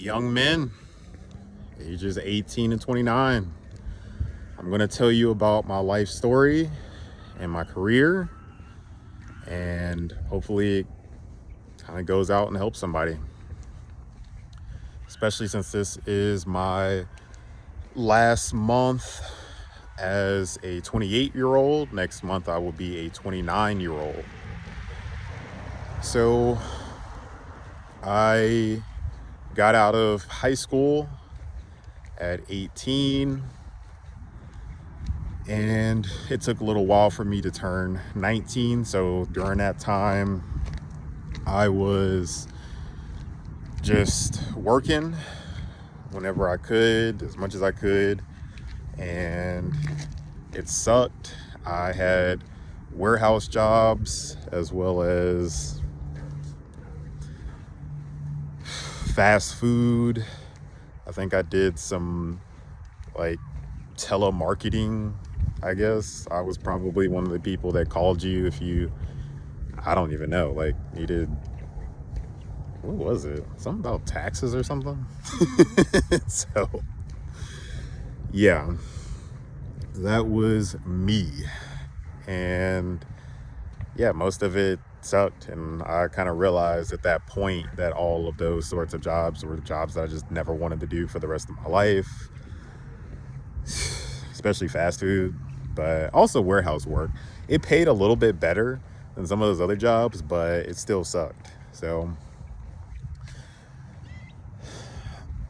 young men, ages 18 and 29. I'm going to tell you about my life story and my career, and hopefully it kind of goes out and helps somebody. Especially since this is my last month as a 28-year-old. Next month I will be a 29-year-old. So I got out of high school at 18, and it took a little while for me to turn 19. So during that time, I was just working whenever I could, as much as I could, and it sucked. I had warehouse jobs as well as fast food. I think I did some telemarketing, I guess. I was probably one of the people that called you if you, I don't even know, needed, what was it? Something about taxes or something? So, yeah, that was me. And yeah, most of it sucked, and I kind of realized at that point that all of those sorts of jobs were jobs that I just never wanted to do for the rest of my life, especially fast food, but also warehouse work. It paid a little bit better than some of those other jobs, but it still sucked. So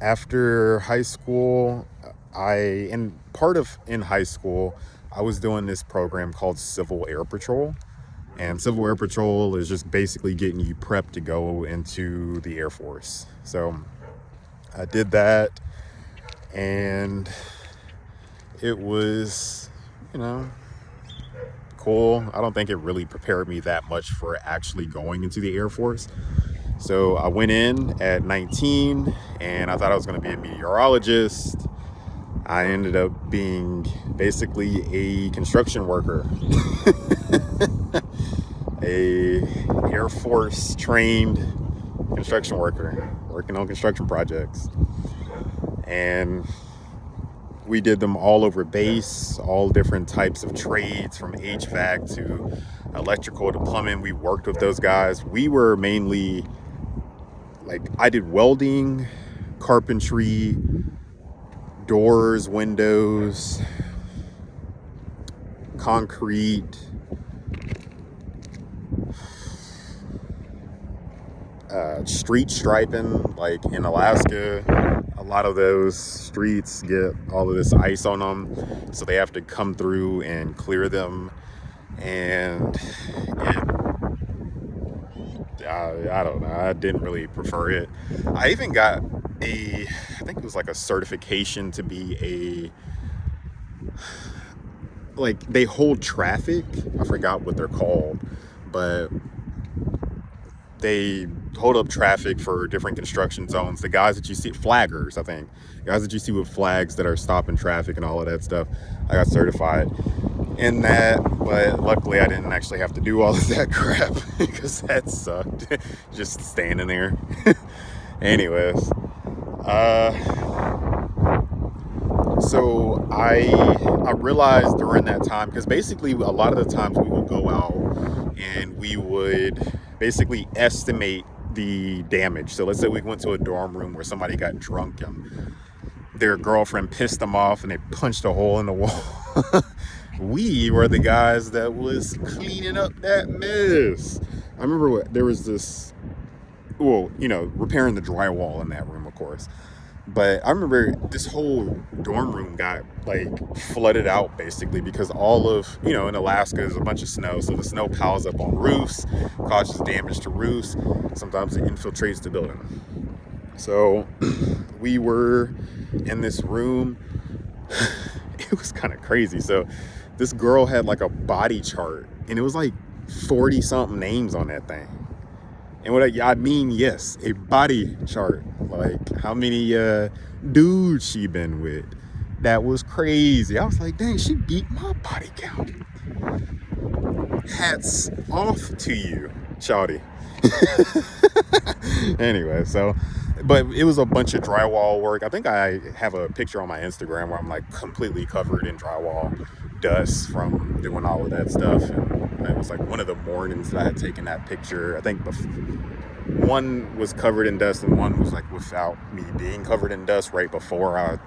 after high school, in high school, I was doing this program called Civil Air Patrol. And Civil Air Patrol is just basically getting you prepped to go into the Air Force. So I did that, and it was, cool. I don't think it really prepared me that much for actually going into the Air Force. So I went in at 19, and I thought I was going to be a meteorologist. I ended up being basically a construction worker. A Air Force trained construction worker working on construction projects, and we did them all over base, all different types of trades, from HVAC to electrical to plumbing. We worked with those guys. We were mainly I did welding, carpentry, doors, windows, concrete, street striping. In Alaska, a lot of those streets get all of this ice on them, so they have to come through and clear them, and I don't know, I didn't really prefer it. I even got I think it was a certification to be they hold traffic. I forgot what they're called, but they hold up traffic for different construction zones. The guys that you see, flaggers, I think, guys that you see with flags that are stopping traffic and all of that stuff. I got certified in that, but luckily I didn't actually have to do all of that crap because that sucked. Just standing there. Anyways, so I realized during that time, because basically a lot of the times we would go out and we would basically estimate the damage. So let's say we went to a dorm room where somebody got drunk and their girlfriend pissed them off and they punched a hole in the wall. We were the guys that was cleaning up that mess. I remember there was this, repairing the drywall in that room, of course. But I remember this whole dorm room got flooded out basically because all of, in Alaska is a bunch of snow. So the snow piles up on roofs, causes damage to roofs. Sometimes it infiltrates the building. So we were in this room. It was kind of crazy. So this girl had a body chart, and it was 40 something names on that thing. And what I mean, yes, a body chart, how many dudes she been with. That was crazy. I was dang, she beat my body count. Hats off to you, shawty. Anyway, so but it was a bunch of drywall work. I think I have a picture on my Instagram where I'm like completely covered in drywall dust from doing all of that stuff. And it was like one of the mornings that I had taken that picture. I think one was covered in dust and one was like without me being covered in dust right before I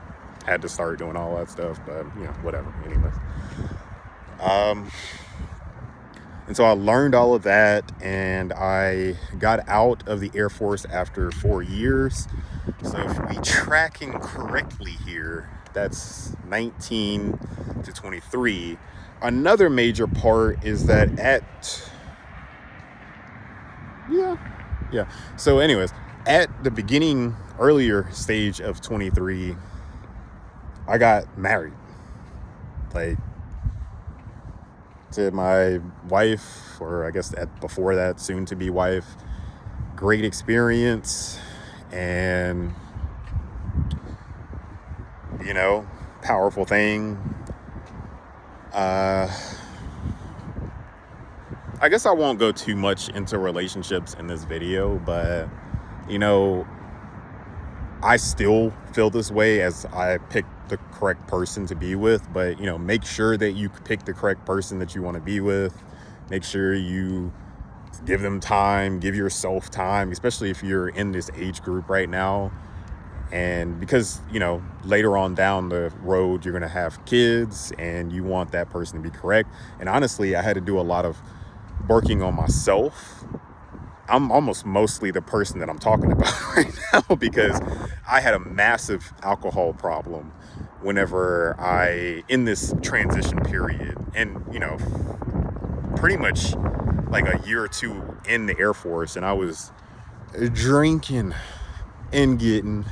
had to start doing all that stuff. But whatever. Anyways. And so I learned all of that, and I got out of the Air Force after 4 years. So if we tracking correctly here, that's 19 to 23. Another major part is that So anyways, at the beginning, earlier stage of 23, I got married. Like, to my wife, or I guess before that, soon to be wife. Great experience, and powerful thing. I guess I won't go too much into relationships in this video, but I still feel this way as I pick the correct person to be with. But make sure that you pick the correct person that you want to be with. Make sure you give them time, give yourself time, especially if you're in this age group right now. And because later on down the road, you're going to have kids and you want that person to be correct. And honestly, I had to do a lot of working on myself. I'm almost mostly the person that I'm talking about right now, because I had a massive alcohol problem whenever in this transition period, and pretty much like a year or two in the Air Force, and I was drinking and getting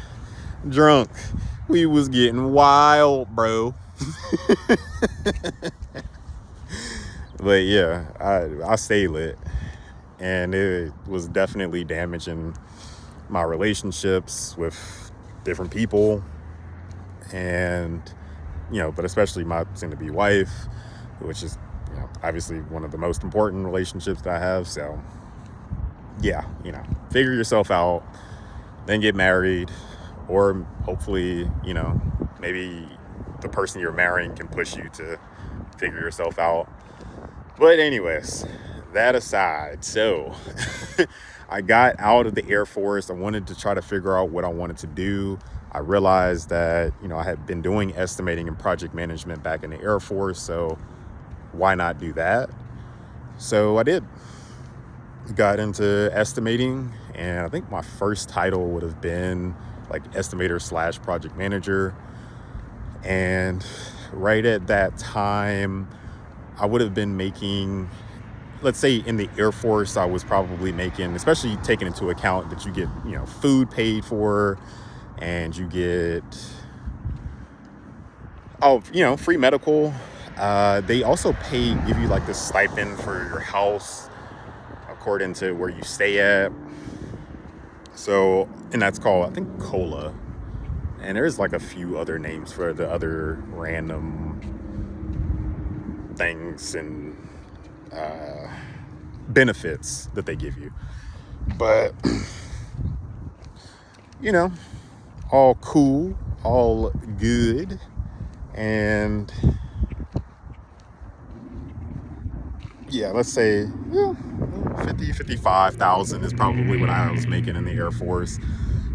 drunk. We was getting wild, bro. But yeah, I stay lit. And it was definitely damaging my relationships with different people. And, but especially my soon-to-be wife, which is, obviously one of the most important relationships that I have. So, yeah, figure yourself out, then get married. Or hopefully, maybe the person you're marrying can push you to figure yourself out. But anyways, that aside, so I got out of the Air Force. I wanted to try to figure out what I wanted to do. I realized that, I had been doing estimating and project management back in the Air Force, so why not do that? So I did. Got into estimating, and I think my first title would have been like estimator / project manager. And right at that time, I would have been making, let's say in the Air Force, I was probably making, especially taking into account that you get, food paid for, and you get, free medical. They also give you like this stipend for your house according to where you stay at. So, and that's called, I think, COLA. And there's like a few other names for the other random things and benefits that they give you. But all cool, all good. And yeah, let's say 55,000 is probably what I was making in the Air Force.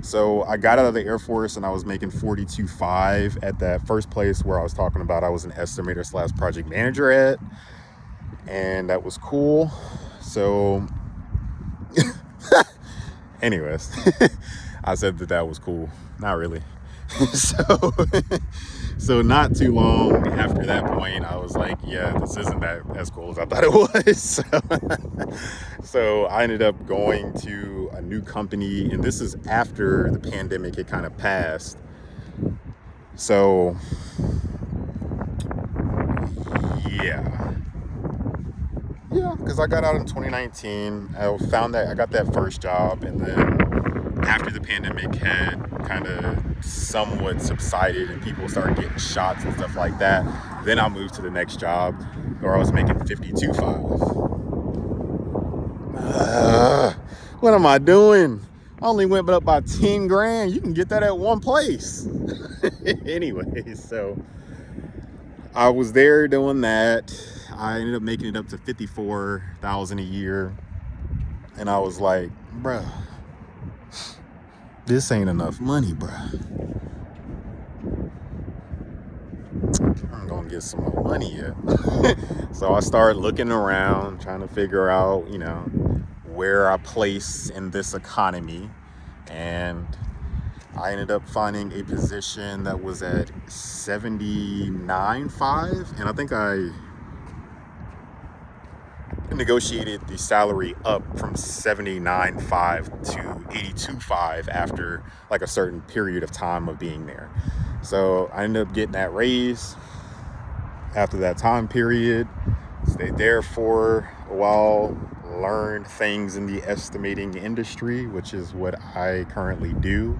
So I got out of the Air Force and I was making 42.5 at that first place where I was talking about I was an estimator / project manager at. And that was cool. So anyways, I said that was cool. Not really. So not too long after that point, I was like, yeah, this isn't that as cool as I thought it was. So I ended up going to a new company, and this is after the pandemic had kind of passed. So yeah, because I got out in 2019. I found that I got that first job, and then after the pandemic had kind of somewhat subsided and people started getting shots and stuff like that, then I moved to the next job where I was making 52.5. What am I doing? I only went up by 10 grand. You can get that at one place. Anyway, so I was there doing that. I ended up making it up to 54,000 a year. And I was like, bruh, this ain't enough money, bruh. I'm gonna get some more money yet. So I started looking around, trying to figure out, where I place in this economy. And I ended up finding a position that was at 79.5, and I think I negotiated the salary up from 79.5 to 82.5 after like a certain period of time of being there. So I ended up getting that raise after that time period. Stayed there for a while, learned things in the estimating industry, which is what I currently do.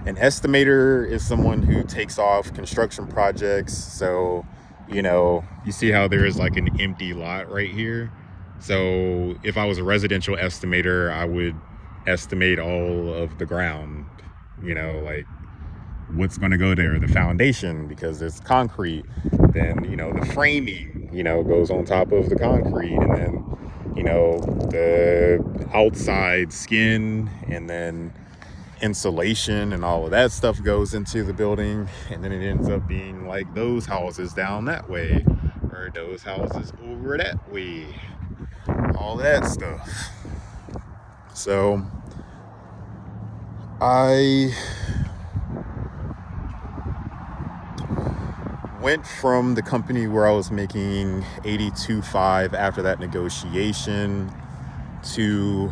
An estimator is someone who takes off construction projects. So, you see how there is like an empty lot right here. So if I was a residential estimator, I would estimate all of the ground, like what's going to go there, the foundation, because it's concrete. Then, the framing, goes on top of the concrete, and then, the outside skin, and then insulation and all of that stuff goes into the building. And then it ends up being like those houses down that way, or those houses over that way, all that stuff. So I went from the company where I was making 82.5 after that negotiation to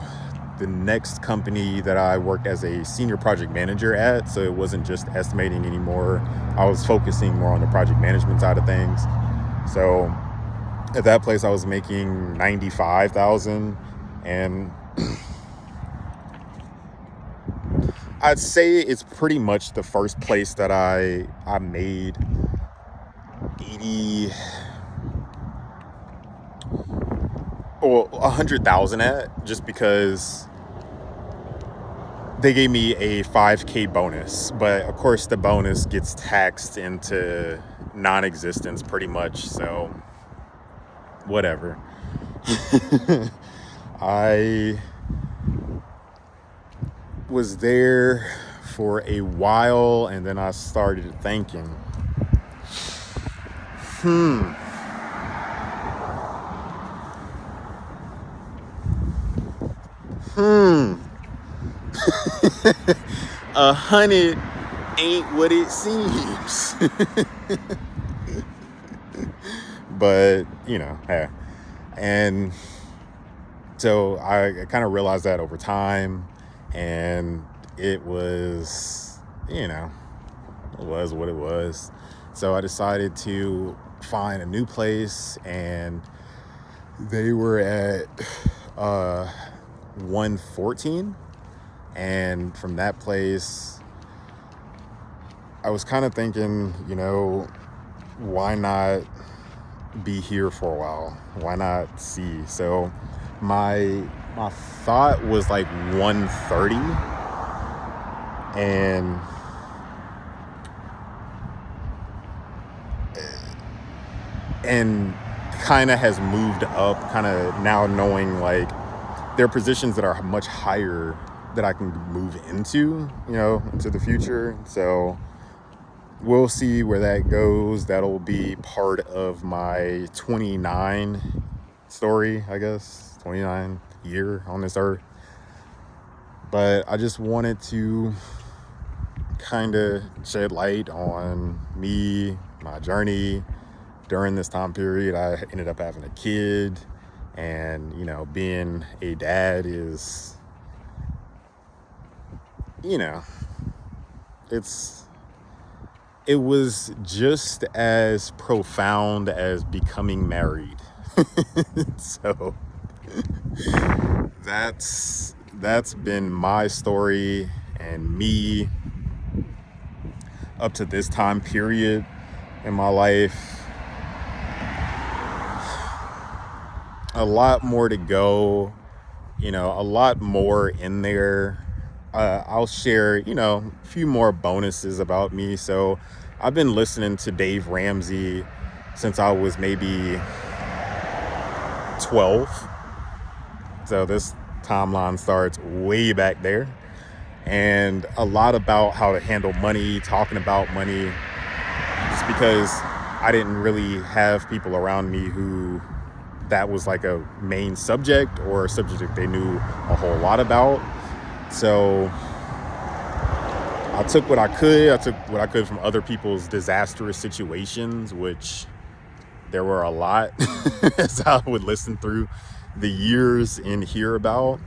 the next company that I worked as a senior project manager at. So it wasn't just estimating anymore. I was focusing more on the project management side of things. So at that place I was making 95,000, and I'd say it's pretty much the first place that I made 100,000 at, just because they gave me a 5K bonus, but of course the bonus gets taxed into non-existence pretty much, so whatever. I was there for a while, and then I started thinking, $100 ain't what it seems. But hey. And so I kind of realized that over time, and it was it was what it was. So I decided to find a new place, and they were at 114. And from that place, I was kind of thinking, why not be here for a while? Why not see? So my thought was like 130, and kind of has moved up, kind of now knowing like there are positions that are much higher that I can move into, into the future. So we'll see where that goes. That'll be part of my 29 story, I guess, 29 year on this earth. But I just wanted to kind of shed light on me, my journey during this time period. I ended up having a kid, and being a dad is, it was just as profound as becoming married. So that's been my story and me up to this time period in my life. A lot more to go, a lot more in there I'll share, a few more bonuses about me. So I've been listening to Dave Ramsey since I was maybe 12. So this timeline starts way back there. And a lot about how to handle money, talking about money, just because I didn't really have people around me who that was like a main subject or a subject that they knew a whole lot about. So I took what I could from other people's disastrous situations, which there were a lot as I would listen through the years and hear about.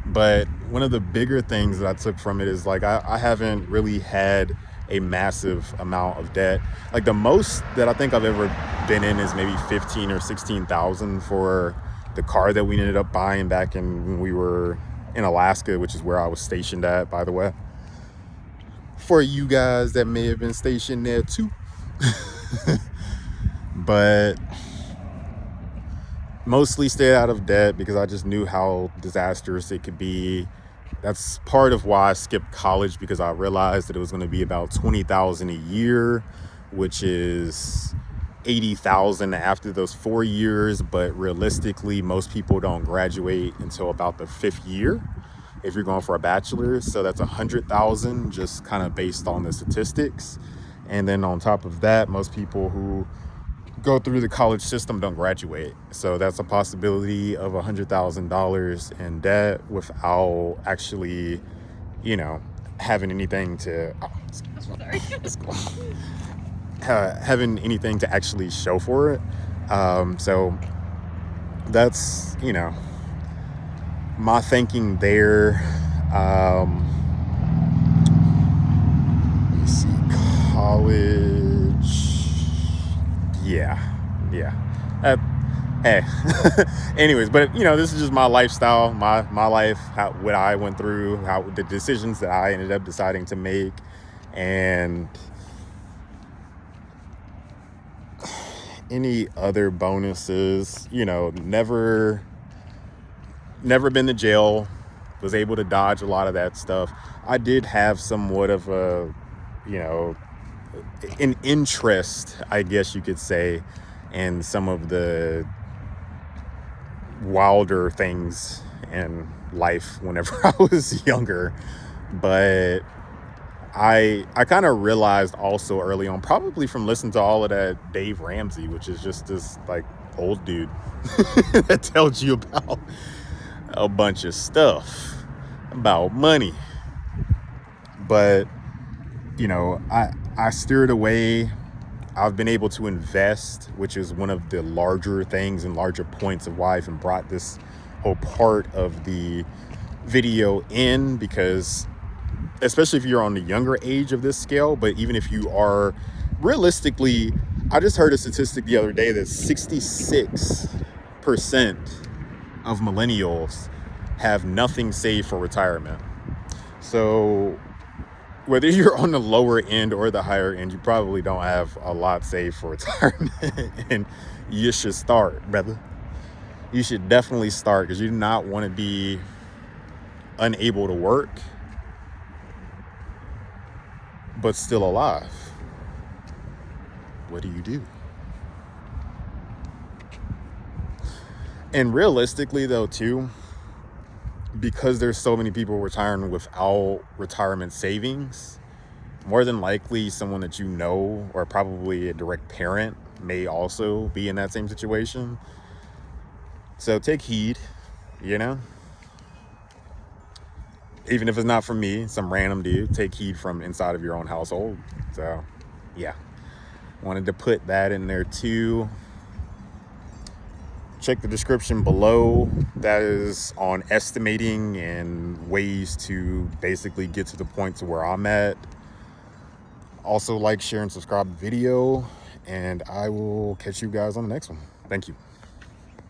But one of the bigger things that I took from it is like I haven't really had a massive amount of debt. Like the most that I think I've ever been in is maybe 15 or 16,000 for the car that we ended up buying back when we were in Alaska, which is where I was stationed at, by the way. For you guys that may have been stationed there too. But mostly stayed out of debt because I just knew how disastrous it could be. That's part of why I skipped college, because I realized that it was going to be about $20,000 a year, which is $80,000 after those 4 years. But realistically, most people don't graduate until about the 5th year if you're going for a bachelor's. So that's $100,000 just kind of based on the statistics. And then on top of that, most people who go through the college system don't graduate. So that's a possibility of $100,000 in debt without actually, having anything to having anything to actually show for it. So that's, my thinking there. Let's see, college. Yeah. Hey. Anyways, but this is just my lifestyle, my life, what I went through, how the decisions that I ended up deciding to make, and any other bonuses. Never been to jail, was able to dodge a lot of that stuff. I did have somewhat of a, an interest, I guess you could say, in some of the wilder things in life whenever I was younger. But I kind of realized also early on, probably from listening to all of that Dave Ramsey, which is just this like old dude that tells you about a bunch of stuff about money. But I steered away. I've been able to invest, which is one of the larger things and larger points of why I even brought this whole part of the video in, because especially if you're on the younger age of this scale, but even if you are, realistically, I just heard a statistic the other day that 66% of millennials have nothing saved for retirement. So whether you're on the lower end or the higher end, you probably don't have a lot saved for retirement. And you should start, brother. You should definitely start, because you do not want to be unable to work but still alive. What do you do? And realistically though too, because there's so many people retiring without retirement savings, more than likely someone that or probably a direct parent may also be in that same situation. So take heed, even if it's not from me, some random dude, take heed from inside of your own household. So yeah, wanted to put that in there too. Check the description below. That is on estimating and ways to basically get to the point to where I'm at. Also, like, share, and subscribe the video, and I will catch you guys on the next one. Thank you.